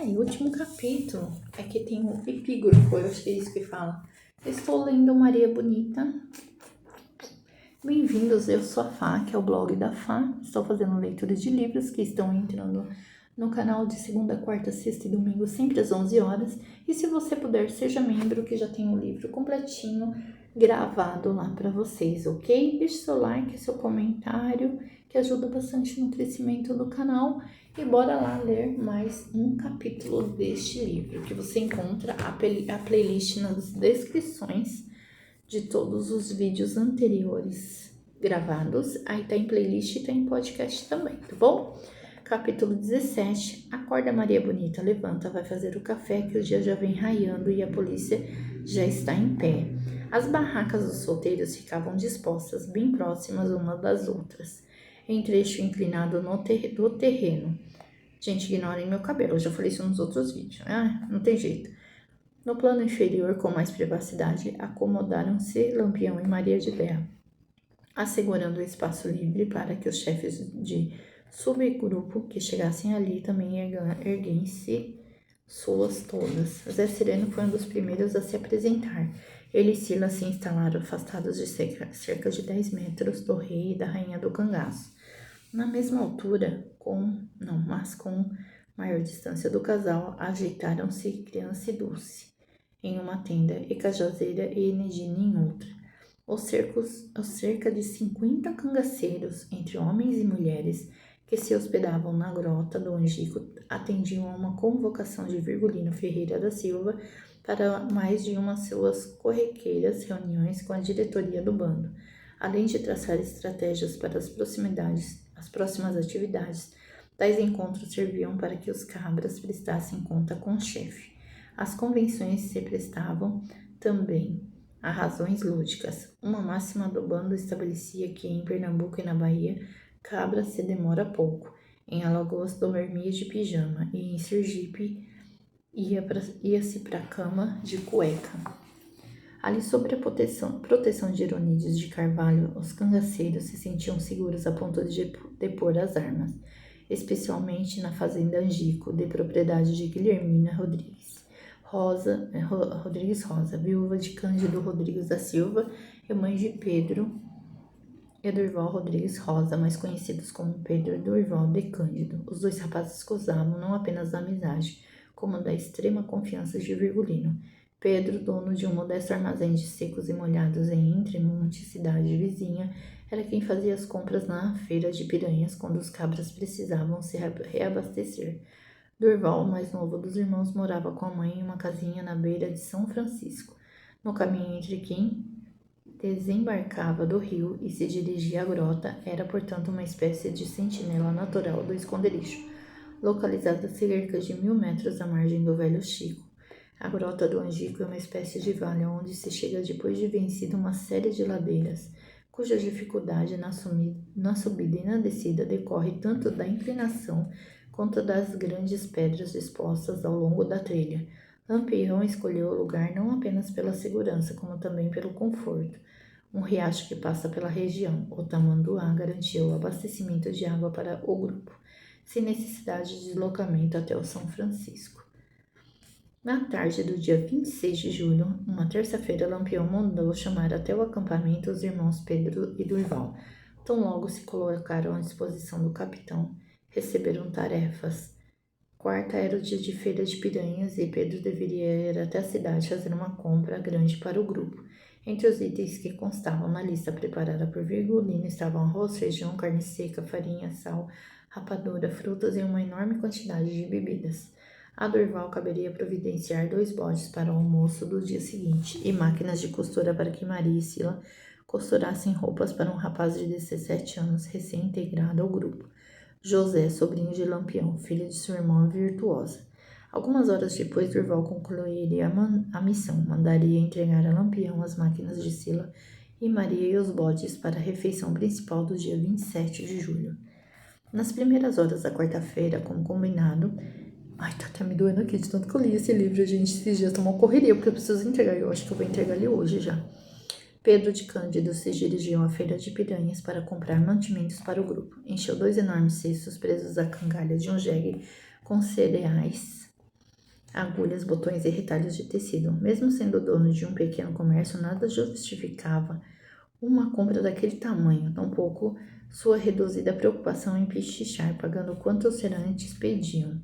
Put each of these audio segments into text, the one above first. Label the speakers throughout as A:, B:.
A: E o último capítulo é que tem um epígrafo, eu acho que é isso que fala. Estou lendo Maria Bonita. Bem-vindos, eu sou a Fá, que é o blog da Fá. Estou fazendo leituras de livros que estão entrando no canal de segunda, quarta, sexta e domingo, sempre às 11 horas. E se você puder, seja membro, que já tem um livro completinho gravado lá para vocês, ok? Deixe seu like, seu comentário, que ajuda bastante no crescimento do canal. E bora lá ler mais um capítulo deste livro, que você encontra a playlist nas descrições de todos os vídeos anteriores gravados. Aí tá em playlist e tá em podcast também, tá bom? Capítulo 17. Acorda, Maria Bonita, levanta, vai fazer o café que o dia já vem raiando e a polícia já está em pé. As barracas dos solteiros ficavam dispostas bem próximas umas das outras, em trecho inclinado do terreno. Gente, ignorem meu cabelo, eu já falei isso nos outros vídeos. Não tem jeito. No plano inferior, com mais privacidade, acomodaram-se Lampião e Maria de Terra, assegurando o espaço livre para que os chefes de subgrupo que chegassem ali também erguessem suas todas. Zé Sereno foi um dos primeiros a se apresentar. Ele e Sila se instalaram afastados de cerca de 10 metros do rei e da rainha do cangaço. Na mesma altura, mas com maior distância do casal, ajeitaram-se Criança e Dulce em uma tenda e Cajazeira e Enedina em outra. Os cerca de 50 cangaceiros, entre homens e mulheres, que se hospedavam na grota do Angico, atendiam a uma convocação de Virgulino Ferreira da Silva para mais de uma de suas corriqueiras reuniões com a diretoria do bando, além de traçar estratégias para as próximas atividades. Tais encontros serviam para que os cabras prestassem conta com o chefe. As convenções se prestavam também a razões lúdicas. Uma máxima do bando estabelecia que em Pernambuco e na Bahia, cabra se demora pouco. Em Alagoas, dormia de pijama e em Sergipe ia-se para a cama de cueca. Ali, sob a proteção de Ironides de Carvalho, os cangaceiros se sentiam seguros a ponto de depor as armas, especialmente na fazenda Angico, de propriedade de Guilhermina Rodrigues Rosa, viúva de Cândido Rodrigues da Silva e mãe de Pedro e Durval Rodrigues Rosa, mais conhecidos como Pedro e Durval de Cândido. Os dois rapazes gozavam não apenas da amizade, como da extrema confiança de Virgulino. Pedro, dono de um modesto armazém de secos e molhados em Entremonte, cidade vizinha, era quem fazia as compras na feira de Piranhas quando os cabras precisavam se reabastecer. Durval, o mais novo dos irmãos, morava com a mãe em uma casinha na beira de São Francisco, no caminho entre quem desembarcava do rio e se dirigia à grota, era, portanto, uma espécie de sentinela natural do esconderijo, localizada a cerca de 1000 metros à margem do Velho Chico. A grota do Angico é uma espécie de vale onde se chega depois de vencida uma série de ladeiras, cuja dificuldade na subida e na descida decorre tanto da inclinação quanto das grandes pedras dispostas ao longo da trilha. Lampião escolheu o lugar não apenas pela segurança, como também pelo conforto. Um riacho que passa pela região, o Tamanduá, garantia o abastecimento de água para o grupo, sem necessidade de deslocamento até o São Francisco. Na tarde do dia 26 de julho, uma terça-feira, Lampião mandou chamar até o acampamento os irmãos Pedro e Durval. Tão logo se colocaram à disposição do capitão, receberam tarefas. Quarta era o dia de feira de Piranhas e Pedro deveria ir até a cidade fazer uma compra grande para o grupo. Entre os itens que constavam na lista preparada por Virgulino estavam arroz, feijão, carne seca, farinha, sal, rapadura, frutas e uma enorme quantidade de bebidas. A Durval caberia providenciar 2 bodes para o almoço do dia seguinte e máquinas de costura para que Maria e Sila costurassem roupas para um rapaz de 17 anos recém-integrado ao grupo. José, sobrinho de Lampião, filho de sua irmã virtuosa. Algumas horas depois, Durval concluiria a missão. Mandaria entregar a Lampião as máquinas de Sila e Maria e os bodes para a refeição principal do dia 27 de julho. Nas primeiras horas da quarta-feira, como combinado... tá até me doendo aqui de tanto que eu li esse livro, gente. Esses dias tá uma correria, porque eu preciso entregar. Eu acho que eu vou entregar ele hoje já. Pedro de Cândido se dirigiu à feira de Piranhas para comprar mantimentos para o grupo. Encheu 2 enormes cestos presos à cangalha de um jegue com cereais agulhas, botões e retalhos de tecido. Mesmo sendo dono de um pequeno comércio, nada justificava uma compra daquele tamanho, tampouco sua reduzida preocupação em pichichar, pagando quanto os serantes pediam.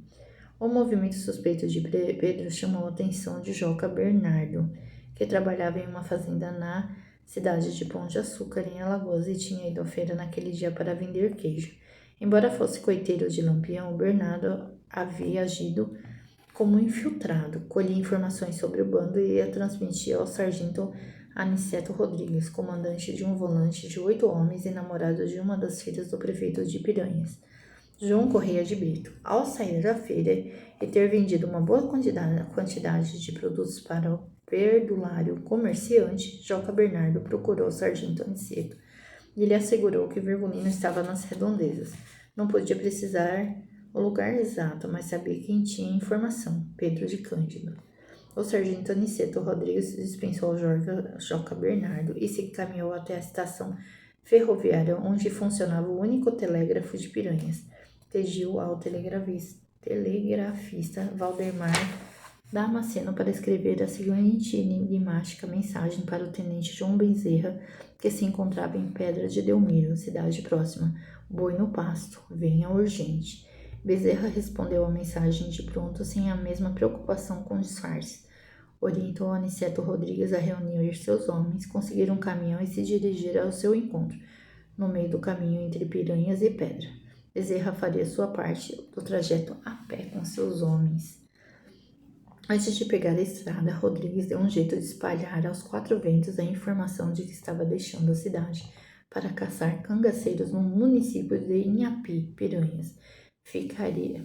A: O movimento suspeito de Pedro chamou a atenção de Joca Bernardo, que trabalhava em uma fazenda na cidade de Pão de Açúcar, em Alagoas, e tinha ido à feira naquele dia para vender queijo. Embora fosse coiteiro de Lampião, Bernardo havia agido como infiltrado, colhia informações sobre o bando e a transmitia ao sargento Aniceto Rodrigues, comandante de um volante de 8 homens e namorado de uma das filhas do prefeito de Piranhas, João Correia de Brito. Ao sair da feira e ter vendido uma boa quantidade de produtos para o perdulário comerciante, Joca Bernardo procurou o sargento Aniceto e lhe assegurou que Virgulino estava nas redondezas. Não podia precisar o lugar exato, mas sabia quem tinha informação: Pedro de Cândido. O sargento Aniceto Rodrigues dispensou Joca Bernardo e se caminhou até a estação ferroviária onde funcionava o único telégrafo de Piranhas. Pediu ao telegrafista Valdemar Damasceno para escrever a seguinte enigmática mensagem para o tenente João Bezerra, que se encontrava em Pedra de Delmiro, cidade próxima: boi no pasto, venha urgente. Bezerra respondeu a mensagem de pronto, sem a mesma preocupação com disfarces. Orientou Aniceto Rodrigues a reunir seus homens, conseguir um caminhão e se dirigir ao seu encontro, no meio do caminho entre Piranhas e Pedra. Bezerra faria sua parte do trajeto a pé com seus homens. Antes de pegar a estrada, Rodrigues deu um jeito de espalhar aos 4 ventos a informação de que estava deixando a cidade para caçar cangaceiros no município de Inhapi, Piranhas.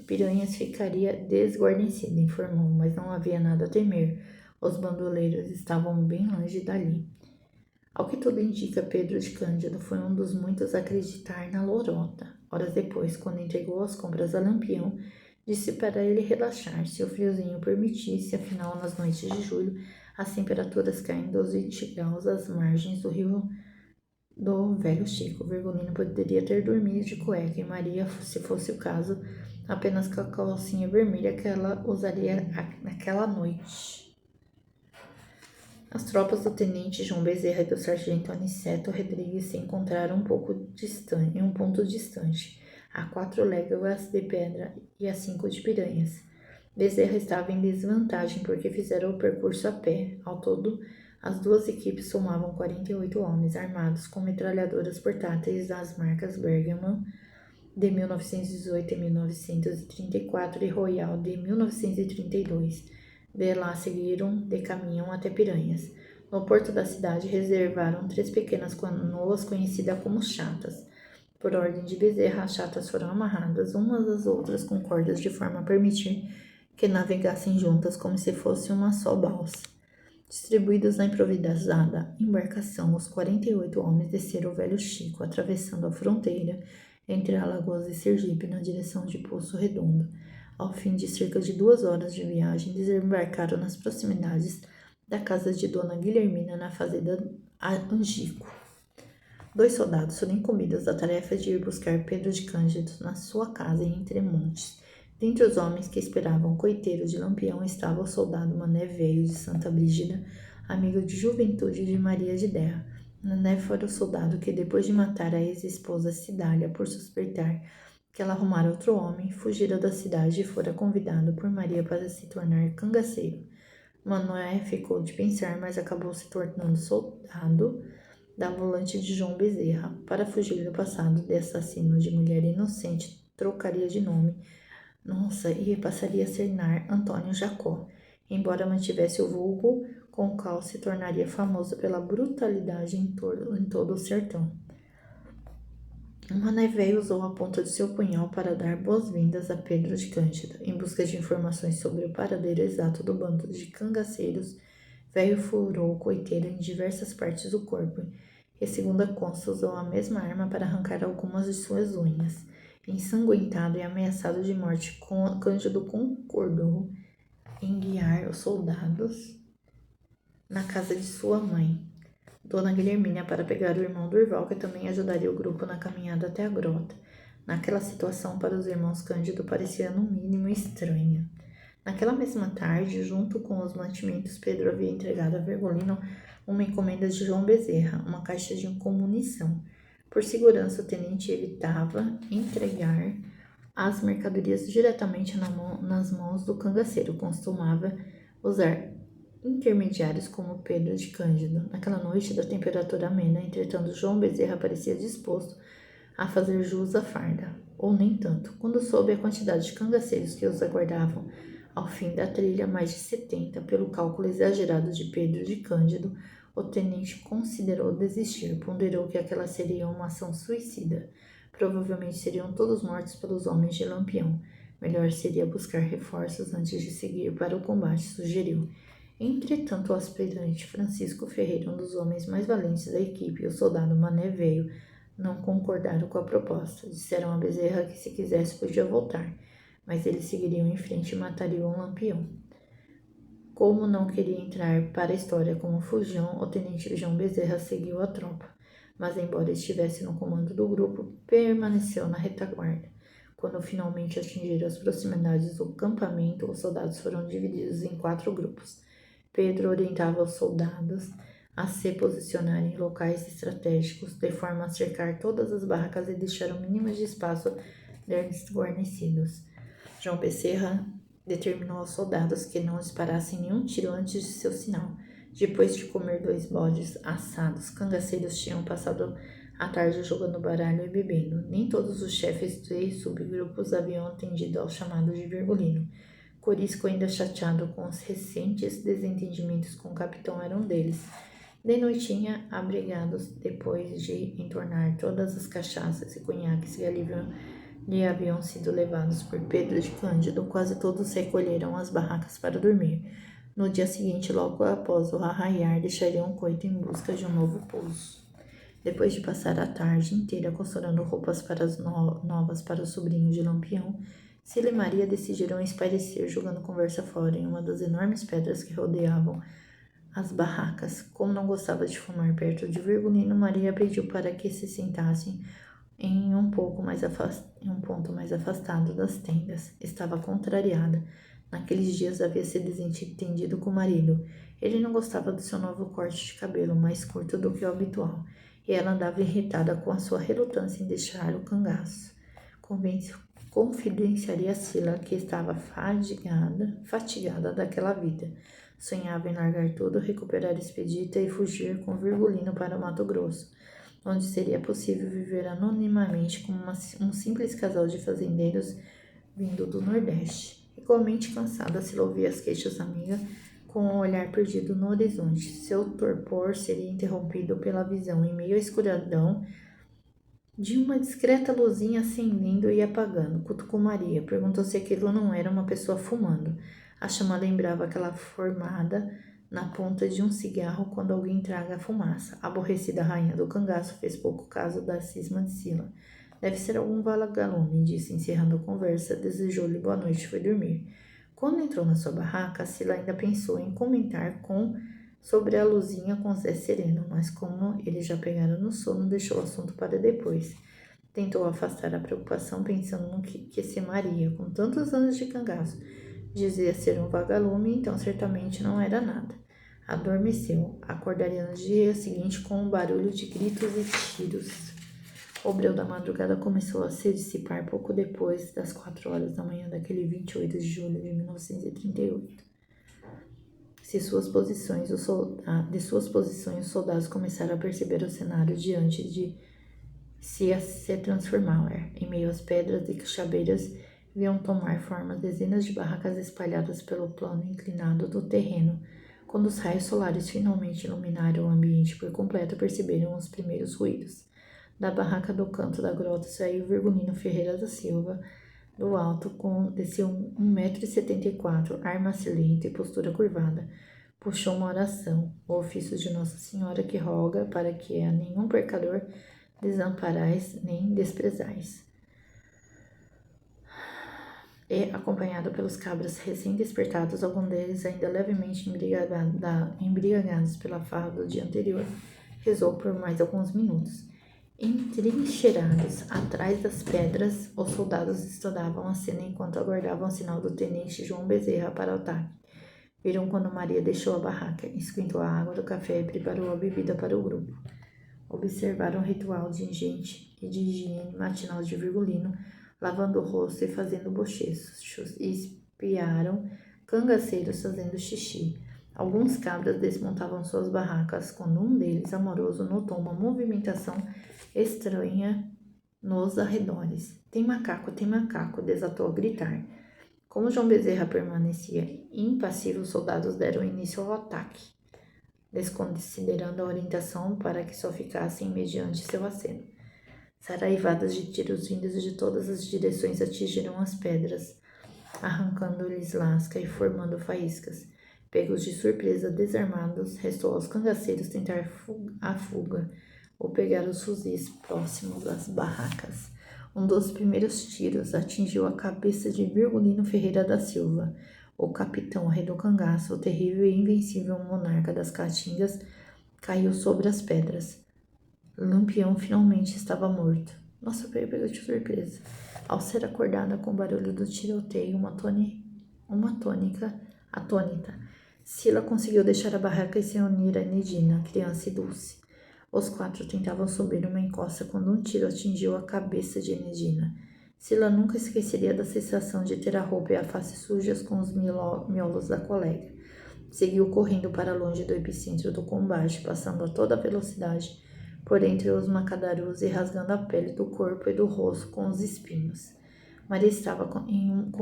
A: Piranhas ficaria desguarnecida, informou, mas não havia nada a temer. Os bandoleiros estavam bem longe dali. Ao que tudo indica, Pedro de Cândido foi um dos muitos a acreditar na lorota. Horas depois, quando entregou as compras a Lampião, disse para ele relaxar, se o friozinho permitisse, afinal, nas noites de julho, as temperaturas caem dos 20 graus às margens do rio do Velho Chico. Virgulino poderia ter dormido de cueca e Maria, se fosse o caso, apenas com a calcinha vermelha que ela usaria naquela noite. As tropas do tenente João Bezerra e do sargento Aniceto Rodrigues se encontraram em um ponto distante, a 4 léguas de Pedra e a 5 de Piranhas. Bezerra estava em desvantagem porque fizeram o percurso a pé. Ao todo, as duas equipes somavam 48 homens, armados com metralhadoras portáteis das marcas Bergmann de 1918 e 1934 e Royal de 1932. De lá seguiram de caminhão até Piranhas. No porto da cidade reservaram 3 pequenas canoas conhecidas como chatas. Por ordem de Bezerra, as chatas foram amarradas umas às outras com cordas de forma a permitir que navegassem juntas como se fosse uma só balsa. Distribuídos na improvisada embarcação, os 48 homens desceram o Velho Chico, atravessando a fronteira entre Alagoas e Sergipe na direção de Poço Redondo. Ao fim de cerca de 2 horas de viagem, desembarcaram nas proximidades da casa de Dona Guilhermina, na fazenda Angico. 2 soldados foram incumbidos da tarefa de ir buscar Pedro de Cândido na sua casa em Entremontes. Dentre os homens que esperavam o coiteiro de Lampião estava o soldado Mané Velho de Santa Brígida, amigo de juventude de Maria de Derra. Mané fora o soldado que, depois de matar a ex-esposa Cidália por suspeitar que ela arrumara outro homem, fugira da cidade e fora convidado por Maria para se tornar cangaceiro. Mané ficou de pensar, mas acabou se tornando soldado da volante de João Bezerra. Para fugir do passado de assassino de mulher inocente, trocaria de nome, e passaria a ser Antônio Jacó. Embora mantivesse o vulgo, com o qual se tornaria famoso pela brutalidade em todo o sertão. Mané Velho usou a ponta de seu punhal para dar boas-vindas a Pedro de Cândido. Em busca de informações sobre o paradeiro exato do bando de cangaceiros, Velho furou o coiteiro em diversas partes do corpo e, segundo consta, usou a mesma arma para arrancar algumas de suas unhas. Ensanguentado e ameaçado de morte, Cândido concordou em guiar os soldados na casa de sua mãe, Dona Guilhermina, para pegar o irmão Durval, que também ajudaria o grupo na caminhada até a grota. Naquela situação, para os irmãos, Cândido parecia no mínimo estranha. Naquela mesma tarde, junto com os mantimentos, Pedro havia entregado a Virgulino uma encomenda de João Bezerra, uma caixa de munição. Por segurança, o tenente evitava entregar as mercadorias diretamente nas mãos do cangaceiro. Costumava usar intermediários como Pedro de Cândido. Naquela noite da temperatura amena, entretanto, João Bezerra parecia disposto a fazer jus à farda, ou nem tanto. Quando soube a quantidade de cangaceiros que os aguardavam ao fim da trilha, mais de 70, pelo cálculo exagerado de Pedro de Cândido, o tenente considerou desistir. Ponderou que aquela seria uma ação suicida. Provavelmente seriam todos mortos pelos homens de Lampião. Melhor seria buscar reforços antes de seguir para o combate, sugeriu. Entretanto, o aspirante Francisco Ferreira, um dos homens mais valentes da equipe, e o soldado Mané Veio, não concordaram com a proposta. Disseram a Bezerra que, se quisesse, podia voltar, mas eles seguiriam em frente e matariam o Lampião. Como não queria entrar para a história como fujão, o tenente João Bezerra seguiu a tropa, mas, embora estivesse no comando do grupo, permaneceu na retaguarda. Quando finalmente atingiram as proximidades do campamento, os soldados foram divididos em 4 grupos. Pedro orientava os soldados a se posicionarem em locais estratégicos, de forma a cercar todas as barracas e deixar o mínimo de espaço desguarnecidos. João Bezerra determinou aos soldados que não disparassem nenhum tiro antes de seu sinal. Depois de comer 2 bodes assados, cangaceiros tinham passado a tarde jogando baralho e bebendo. Nem todos os chefes de subgrupos haviam atendido ao chamado de Virgulino. Corisco, ainda chateado com os recentes desentendimentos com o capitão, era um deles. De noitinha, abrigados, depois de entornar todas as cachaças e conhaques que lhe haviam sido levados por Pedro de Cândido, quase todos recolheram às barracas para dormir. No dia seguinte, logo após o arraiar, deixariam o coito em busca de um novo pouso. Depois de passar a tarde inteira costurando roupas novas para o sobrinho de Lampião, Sila e Maria decidiram espairecer, jogando conversa fora em uma das enormes pedras que rodeavam as barracas. Como não gostava de fumar perto de Virgulino, Maria pediu para que se sentassem em um ponto mais afastado das tendas. Estava contrariada. Naqueles dias havia se desentendido com o marido. Ele não gostava do seu novo corte de cabelo, mais curto do que o habitual, e ela andava irritada com a sua relutância em deixar o cangaço. Confidenciaria a Sila que estava fatigada daquela vida. Sonhava em largar tudo, recuperar Expedita e fugir com Virgulino para o Mato Grosso, onde seria possível viver anonimamente como um simples casal de fazendeiros vindo do Nordeste. Igualmente cansada, Sila ouvia as queixas da amiga com o olhar perdido no horizonte. Seu torpor seria interrompido pela visão, em meio à escuridão, de uma discreta luzinha acendendo e apagando. Cutucou Maria. Perguntou se aquilo não era uma pessoa fumando. A chama lembrava aquela formada na ponta de um cigarro quando alguém traga a fumaça. A aborrecida rainha do cangaço fez pouco caso da cisma de Sila. Deve ser algum vagalume, disse, encerrando a conversa. Desejou-lhe boa noite e foi dormir. Quando entrou na sua barraca, Sila ainda pensou em comentar sobre a luzinha com Zé Sereno, mas como ele já pegara no sono, deixou o assunto para depois. Tentou afastar a preocupação, pensando no que se Maria, com tantos anos de cangaço, dizia ser um vagalume, então certamente não era nada. Adormeceu. Acordaria no dia seguinte com um barulho de gritos e tiros. O breu da madrugada começou a se dissipar pouco depois das 4 horas da manhã daquele 28 de julho de 1938. De suas posições, os soldados começaram a perceber o cenário diante de se transformar. Em meio às pedras e chabeiras, viam tomar forma dezenas de barracas espalhadas pelo plano inclinado do terreno. Quando os raios solares finalmente iluminaram o ambiente por completo, perceberam os primeiros ruídos. Da barraca do canto da grota saiu Virgulino Ferreira da Silva, do alto, de seu 1,74 m, arma silente e postura curvada. Puxou uma oração, o ofício de Nossa Senhora que roga para que a nenhum pecador desamparais nem desprezais. E, acompanhado pelos cabras recém-despertados, alguns deles ainda levemente embriagados pela farra do dia anterior, rezou por mais alguns minutos. Entrincheirados atrás das pedras, os soldados estudavam a cena enquanto aguardavam o sinal do tenente João Bezerra para o ataque. Viram quando Maria deixou a barraca, esquentou a água do café e preparou a bebida para o grupo. Observaram o ritual de higiene matinal de Virgulino, lavando o rosto e fazendo bochechos, e espiaram cangaceiros fazendo xixi. Alguns cabras desmontavam suas barracas, quando um deles, amoroso, notou uma movimentação estranha nos arredores. Tem macaco, desatou a gritar. Como João Bezerra permanecia impassível, os soldados deram início ao ataque, desconsiderando a orientação para que só ficassem mediante seu aceno. Saraivadas de tiros vindos de todas as direções atingiram as pedras, arrancando-lhes lasca e formando faíscas. Pegos de surpresa, desarmados, restou aos cangaceiros tentar a fuga ou pegar os fuzis próximos das barracas. Um dos primeiros tiros atingiu a cabeça de Virgulino Ferreira da Silva. O capitão Rei do Cangaço, o terrível e invencível monarca das caatingas, caiu sobre as pedras. Lampião finalmente estava morto. Nossa, pegou de surpresa. Ao ser acordada com o barulho do tiroteio, atônita, Sila conseguiu deixar a barraca e se unir a Enedina, criança e Dulce. Os quatro tentavam subir uma encosta quando um tiro atingiu a cabeça de Enedina. Sila nunca esqueceria da sensação de ter a roupa e a face sujas com os miolos da colega. Seguiu correndo para longe do epicentro do combate, passando a toda velocidade por entre os macadarus e rasgando a pele do corpo e do rosto com os espinhos. Maria estava com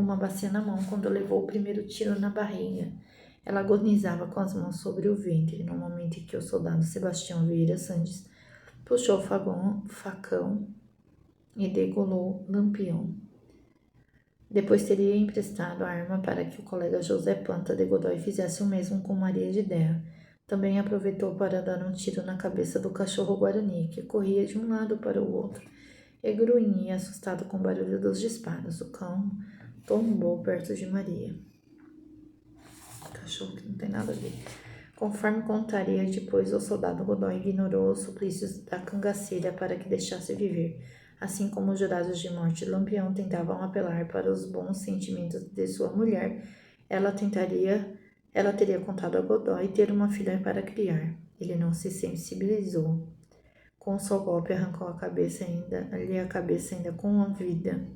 A: uma bacia na mão quando levou o primeiro tiro na barriga. Ela agonizava com as mãos sobre o ventre, no momento em que o soldado Sebastião Vieira Sandes puxou o facão e degolou Lampião. Depois teria emprestado a arma para que o colega José Planta de Godoy fizesse o mesmo com Maria de Déa. Também aproveitou para dar um tiro na cabeça do cachorro Guarani, que corria de um lado para o outro e grunhia assustado com o barulho dos disparos. O cão tombou perto de Maria. Cachorro que não tem nada a ver. Conforme contaria depois, o soldado Godoy ignorou os suplícios da cangaceira para que deixasse viver. Assim como os jurados de morte de Lampião tentavam apelar para os bons sentimentos de sua mulher, ela teria contado a Godoy ter uma filha para criar. Ele não se sensibilizou. Com um só golpe arrancou a cabeça ainda com a vida.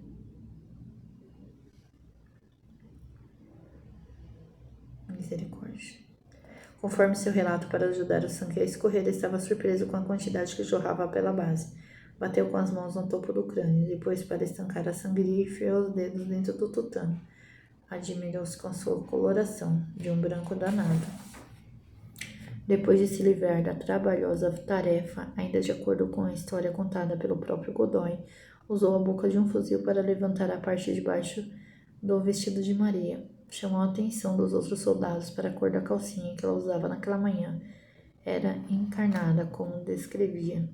A: Misericórdia. Conforme seu relato para ajudar o sangue a escorrer, estava surpreso com a quantidade que jorrava pela base. Bateu com as mãos no topo do crânio, depois para estancar a sangria e enfiou os dedos dentro do tutano. Admirou-se com sua coloração, de um branco danado. Depois de se livrar da trabalhosa tarefa, ainda de acordo com a história contada pelo próprio Godoy, usou a boca de um fuzil para levantar a parte de baixo do vestido de Maria. Chamou a atenção dos outros soldados para a cor da calcinha que ela usava naquela manhã. Era encarnada, como descrevia.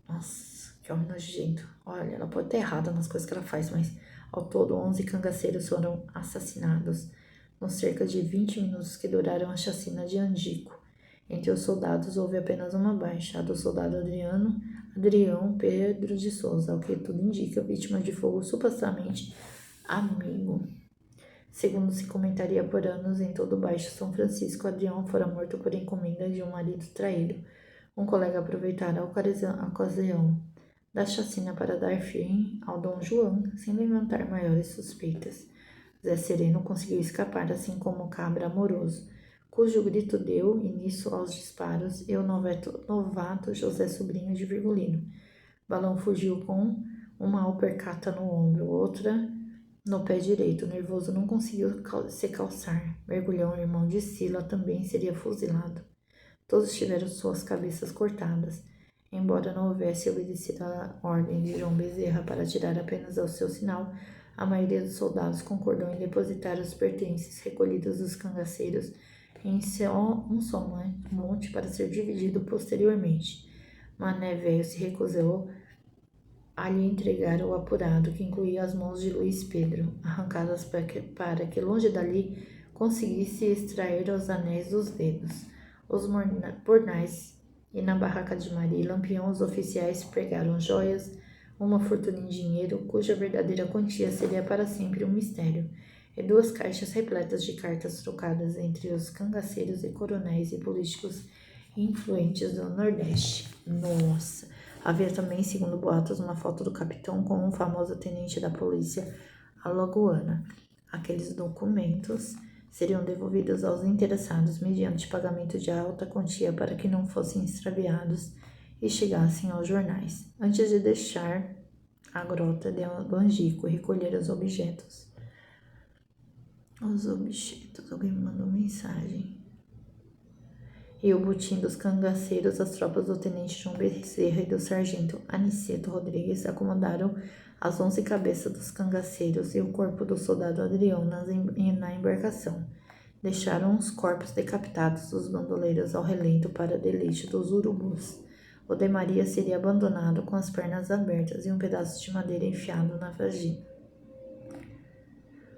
A: Nossa, que homem nojento. Olha, ela pode estar errada nas coisas que ela faz, mas ao todo 11 cangaceiros foram assassinados nos cerca de 20 minutos que duraram a chacina de Angico. Entre os soldados houve apenas uma baixa, a do soldado Adrião Pedro de Souza, ao que tudo indica, vítima de fogo supostamente amigo. Segundo se comentaria por anos, em todo o Baixo São Francisco, Adrião fora morto por encomenda de um marido traído. Um colega aproveitara a ocasião da chacina para dar fim ao Dom João, sem levantar maiores suspeitas. Zé Sereno conseguiu escapar, assim como o cabra amoroso, cujo grito deu início aos disparos, e o novato José Sobrinho de Virgulino. Balão fugiu com uma alpercata no ombro, outra no pé direito. Nervoso, não conseguiu se calçar. Mergulhão, irmão de Sila, também seria fuzilado. Todos tiveram suas cabeças cortadas. Embora não houvesse obedecido a ordem de João Bezerra para atirar apenas ao seu sinal, a maioria dos soldados concordou em depositar os pertences recolhidos dos cangaceiros em um só monte para ser dividido posteriormente. Mané Velho se recusou a lhe entregar o apurado, que incluía as mãos de Luís Pedro, arrancadas para que longe dali conseguisse extrair os anéis dos dedos. Os bornais E na barraca de Maria e Lampião, os oficiais pregaram joias, uma fortuna em dinheiro, cuja verdadeira quantia seria para sempre um mistério, e 2 caixas repletas de cartas trocadas entre os cangaceiros e coronéis e políticos influentes do Nordeste. Nossa! Havia também, segundo boatos, uma foto do capitão com um famoso tenente da polícia alagoana. Aqueles documentos seriam devolvidos aos interessados mediante pagamento de alta quantia para que não fossem extraviados e chegassem aos jornais, antes de deixar a grota de Angico e recolher os objetos. Alguém me mandou mensagem. E o botim dos cangaceiros, as tropas do tenente João Bezerra e do sargento Aniceto Rodrigues acomodaram as 11 cabeças dos cangaceiros e o corpo do soldado Adrião na embarcação. Deixaram os corpos decapitados dos bandoleiros ao relento para deleite dos urubus. O de Maria seria abandonado com as pernas abertas e um pedaço de madeira enfiado na vagina.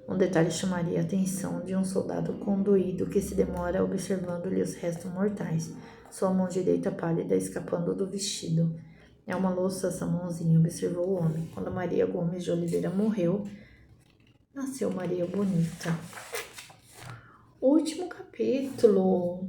A: Um detalhe chamaria a atenção de um soldado conduído que se demora observando-lhe os restos mortais, sua mão direita pálida escapando do vestido. É uma louça essa mãozinha, observou o homem. Quando Maria Gomes de Oliveira morreu, nasceu Maria Bonita. Último capítulo.